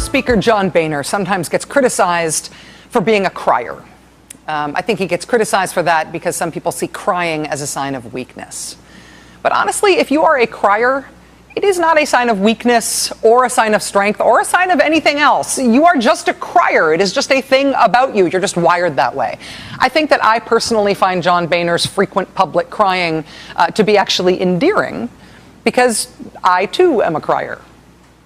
Speaker John Boehner sometimes gets criticized for being a crier. I think he gets criticized for that because some people see crying as a sign of weakness. But honestly, if you are a crier, it is not a sign of weakness or a sign of strength or a sign of anything else. You are just a crier. It is just a thing about you. You're just wired that way. I think that I personally find John Boehner's frequent public crying to be actually endearing because I, too, am a crier.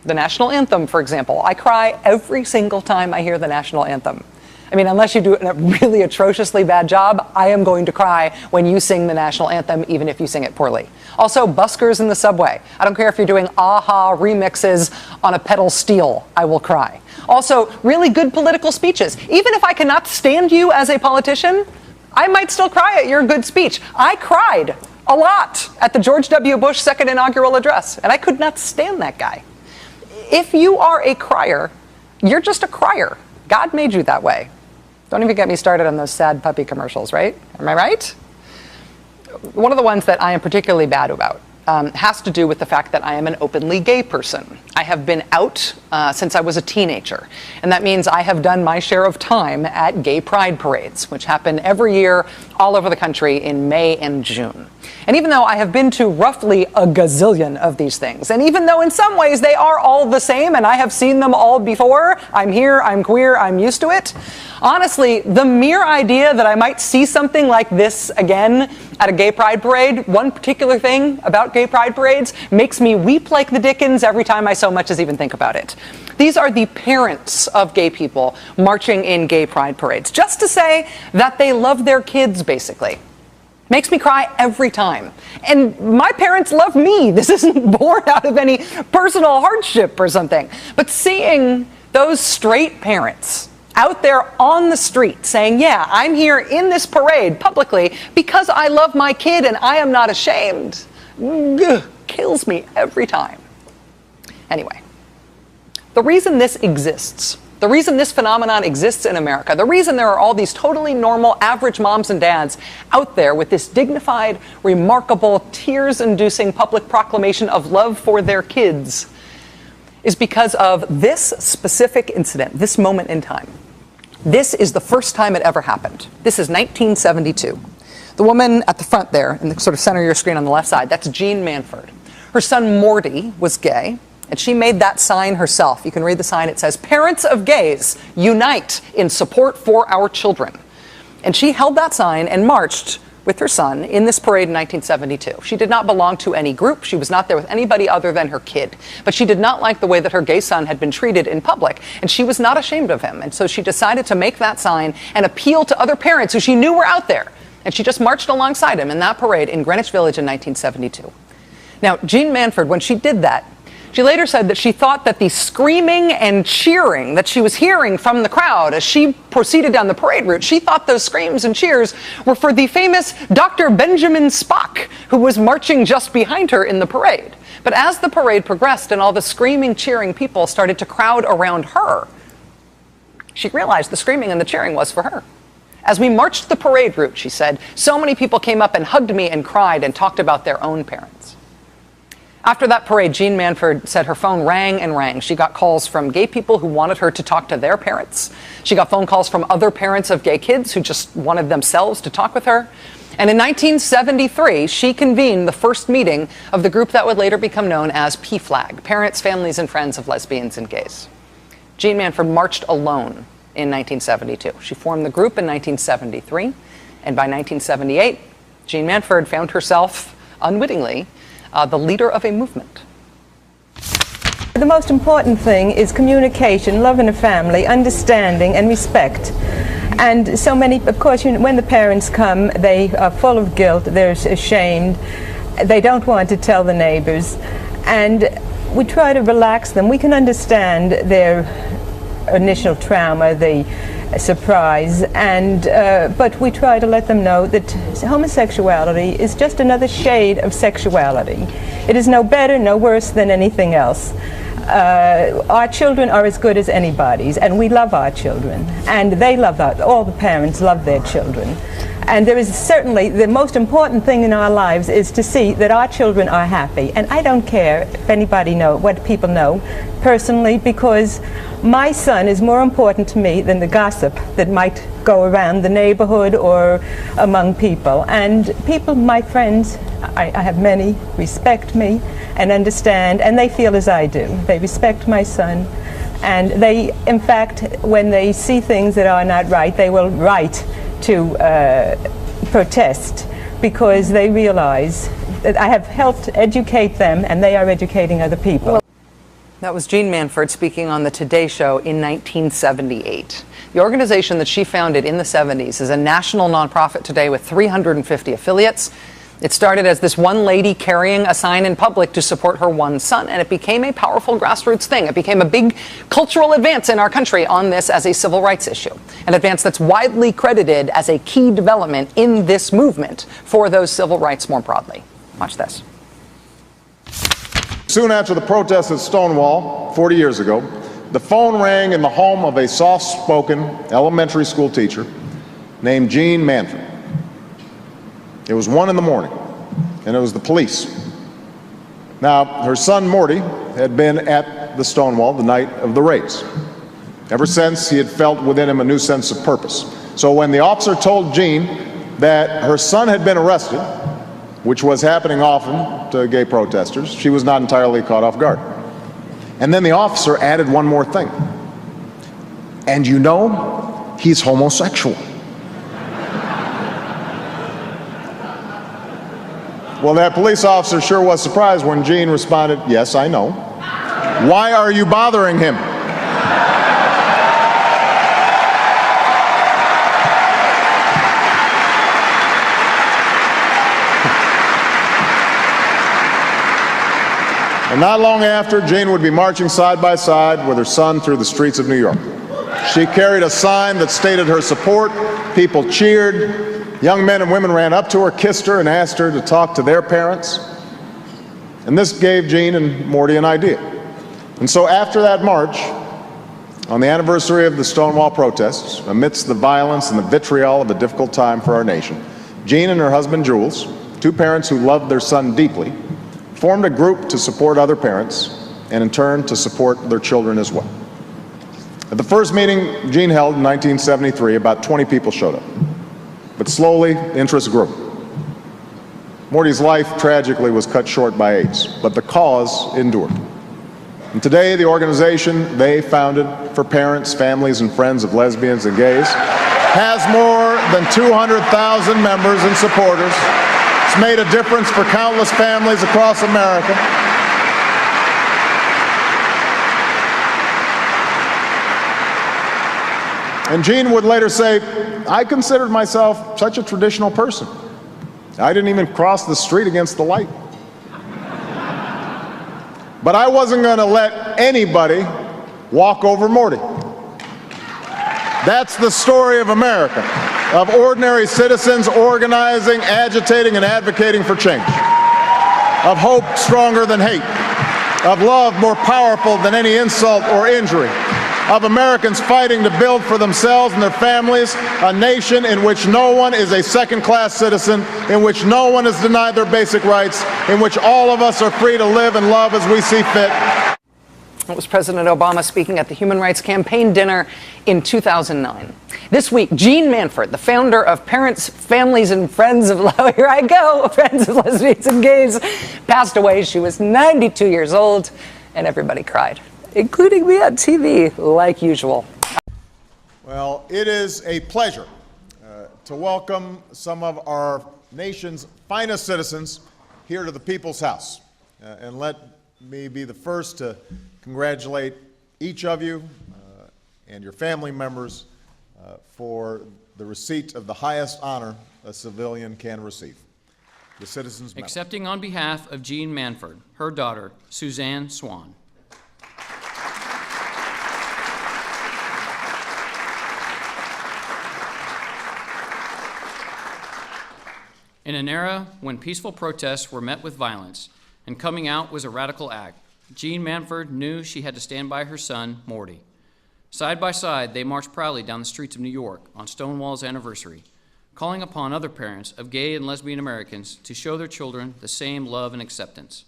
The national anthem, for example. I cry every single time I hear the national anthem. I mean, unless you do a really atrociously bad job, I am going to cry when you sing the national anthem, even if you sing it poorly. Also, buskers in the subway. I don't care if you're doing aha remixes on a pedal steel, I will cry. Also, really good political speeches. Even if I cannot stand you as a politician, I might still cry at your good speech. I cried a lot at the George W. Bush second inaugural address, and I could not stand that guy. If you are a crier, you're just a crier. God made you that way. Don't even get me started on those sad puppy commercials, right? Am I right? One of the ones that I am particularly bad about has to do with the fact that I am an openly gay person. I have been out since I was a teenager, and that means I have done my share of time at gay pride parades, which happen every year all over the country in May and June. And even though I have been to roughly a gazillion of these things, and even though in some ways they are all the same and I have seen them all before, I'm here, I'm queer, I'm used to it, honestly, the mere idea that I might see something like this again at a gay pride parade, one particular thing about gay pride parades, makes me weep like the Dickens every time I so much as even think about it. These are the parents of gay people marching in gay pride parades, just to say that they love their kids, basically. Makes me cry every time. And my parents love me. This isn't born out of any personal hardship or something. But seeing those straight parents out there on the street saying, yeah, I'm here in this parade publicly because I love my kid and I am not ashamed, kills me every time. Anyway, the reason this exists, the reason this phenomenon exists in America, the reason there are all these totally normal, average moms and dads out there with this dignified, remarkable, tears-inducing public proclamation of love for their kids is because of this specific incident, this moment in time. This is the first time it ever happened. This is 1972. The woman at the front there, in the sort of center of your screen on the left side, that's Jean Manford. Her son Morty was gay, and she made that sign herself. You can read the sign. It says, "Parents of gays, unite in support for our children." And she held that sign and marched with her son in this parade in 1972. She did not belong to any group. She was not there with anybody other than her kid. But she did not like the way that her gay son had been treated in public, and she was not ashamed of him. And so she decided to make that sign and appeal to other parents who she knew were out there. And she just marched alongside him in that parade in Greenwich Village in 1972. Now, Jean Manford, when she did that, she later said that she thought that the screaming and cheering that she was hearing from the crowd as she proceeded down the parade route, she thought those screams and cheers were for the famous Dr. Benjamin Spock, who was marching just behind her in the parade. But as the parade progressed and all the screaming, cheering people started to crowd around her, she realized the screaming and the cheering was for her. As we marched the parade route, she said, so many people came up and hugged me and cried and talked about their own parents. After that parade, Jean Manford said her phone rang and rang. She got calls from gay people who wanted her to talk to their parents. She got phone calls from other parents of gay kids who just wanted themselves to talk with her. And in 1973, she convened the first meeting of the group that would later become known as PFLAG, Parents, Families, and Friends of Lesbians and Gays. Jean Manford marched alone in 1972. She formed the group in 1973, and by 1978, Jean Manford found herself, unwittingly, the leader of a movement. The most important thing is communication, love in a family, understanding and respect. And so many, of course, when the parents come, they are full of guilt, they're ashamed, they don't want to tell the neighbors, and we try to relax them. We can understand their initial trauma, the surprise, and but we try to let them know that homosexuality is just another shade of sexuality. It is no better, no worse than anything else. Our children are as good as anybody's, and we love our children, and they love all the parents love their children. And there is certainly the most important thing in our lives is to see that our children are happy. And I don't care if anybody what people know personally, because My son is more important to me than the gossip that might go around the neighborhood or among people. And people, my friends, I have many, respect me and understand, and they feel as I do. They respect my son, and they, in fact, when they see things that are not right, they will write to protest, because they realize that I have helped educate them, and they are educating other people. That was Jean Manford speaking on the Today Show in 1978. The organization that she founded in the 70s is a national nonprofit today with 350 affiliates. It started as this one lady carrying a sign in public to support her one son, and it became a powerful grassroots thing. It became a big cultural advance in our country on this as a civil rights issue, an advance that's widely credited as a key development in this movement for those civil rights more broadly. Watch this. Soon after the protests at Stonewall 40 years ago, the phone rang in the home of a soft-spoken elementary school teacher named Jean Manford. It was 1 in the morning, and it was the police. Now, her son Morty had been at the Stonewall the night of the raids. Ever since, he had felt within him a new sense of purpose. So when the officer told Jean that her son had been arrested, which was happening often to gay protesters, she was not entirely caught off guard. And then the officer added one more thing. And you know, he's homosexual. Well, that police officer sure was surprised when Jean responded, "Yes, I know. Why are you bothering him?" And not long after, Jean would be marching side by side with her son through the streets of New York. She carried a sign that stated her support. People cheered. Young men and women ran up to her, kissed her, and asked her to talk to their parents. And this gave Jean and Morty an idea. And so after that march, on the anniversary of the Stonewall protests, amidst the violence and the vitriol of a difficult time for our nation, Jean and her husband Jules, two parents who loved their son deeply, formed a group to support other parents, and in turn to support their children as well. At the first meeting Jean held in 1973, about 20 people showed up. But slowly, interest grew. Morty's life tragically was cut short by AIDS, but the cause endured. And today, the organization they founded for parents, families, and friends of lesbians and gays has more than 200,000 members and supporters. It's made a difference for countless families across America. And Jean would later say, "I considered myself such a traditional person. I didn't even cross the street against the light. But I wasn't going to let anybody walk over Morty." That's the story of America, of ordinary citizens organizing, agitating, and advocating for change, of hope stronger than hate, of love more powerful than any insult or injury, of Americans fighting to build for themselves and their families a nation in which no one is a second-class citizen, in which no one is denied their basic rights, in which all of us are free to live and love as we see fit. That was President Obama speaking at the Human Rights Campaign dinner in 2009. This week, Jean Manford, the founder of Parents, Families, and Friends of here I go, Friends of Lesbians and Gays, passed away. She was 92 years old, and everybody cried, including me on TV, like usual. Well, it is a pleasure to welcome some of our nation's finest citizens here to the People's House. And let me be the first to congratulate each of you and your family members for the receipt of the highest honor a civilian can receive, the Citizens Medal. Accepting on behalf of Jean Manford, her daughter, Suzanne Swan. In an era when peaceful protests were met with violence and coming out was a radical act, Jean Manford knew she had to stand by her son, Morty. Side by side, they marched proudly down the streets of New York on Stonewall's anniversary, calling upon other parents of gay and lesbian Americans to show their children the same love and acceptance.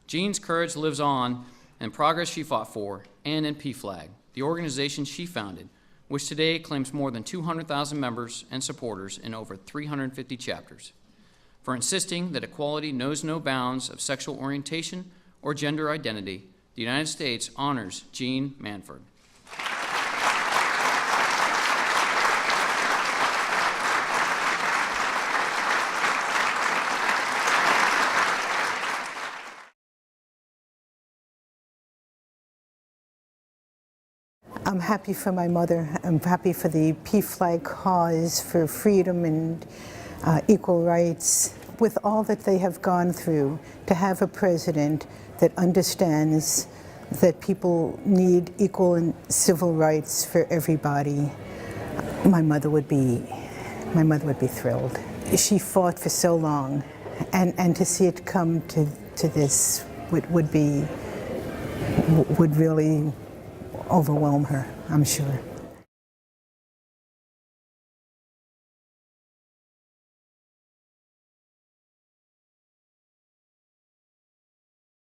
Jean's courage lives on in progress she fought for and in PFLAG, the organization she founded, which today claims more than 200,000 members and supporters in over 350 chapters, for insisting that equality knows no bounds of sexual orientation or gender identity. The United States honors Jean Manford. I'm happy for my mother. I'm happy for the PFLAG cause for freedom and equal rights. With all that they have gone through, to have a president that understands that people need equal and civil rights for everybody, my mother would be thrilled. She fought for so long, and to see it come to this would really overwhelm her, I'm sure.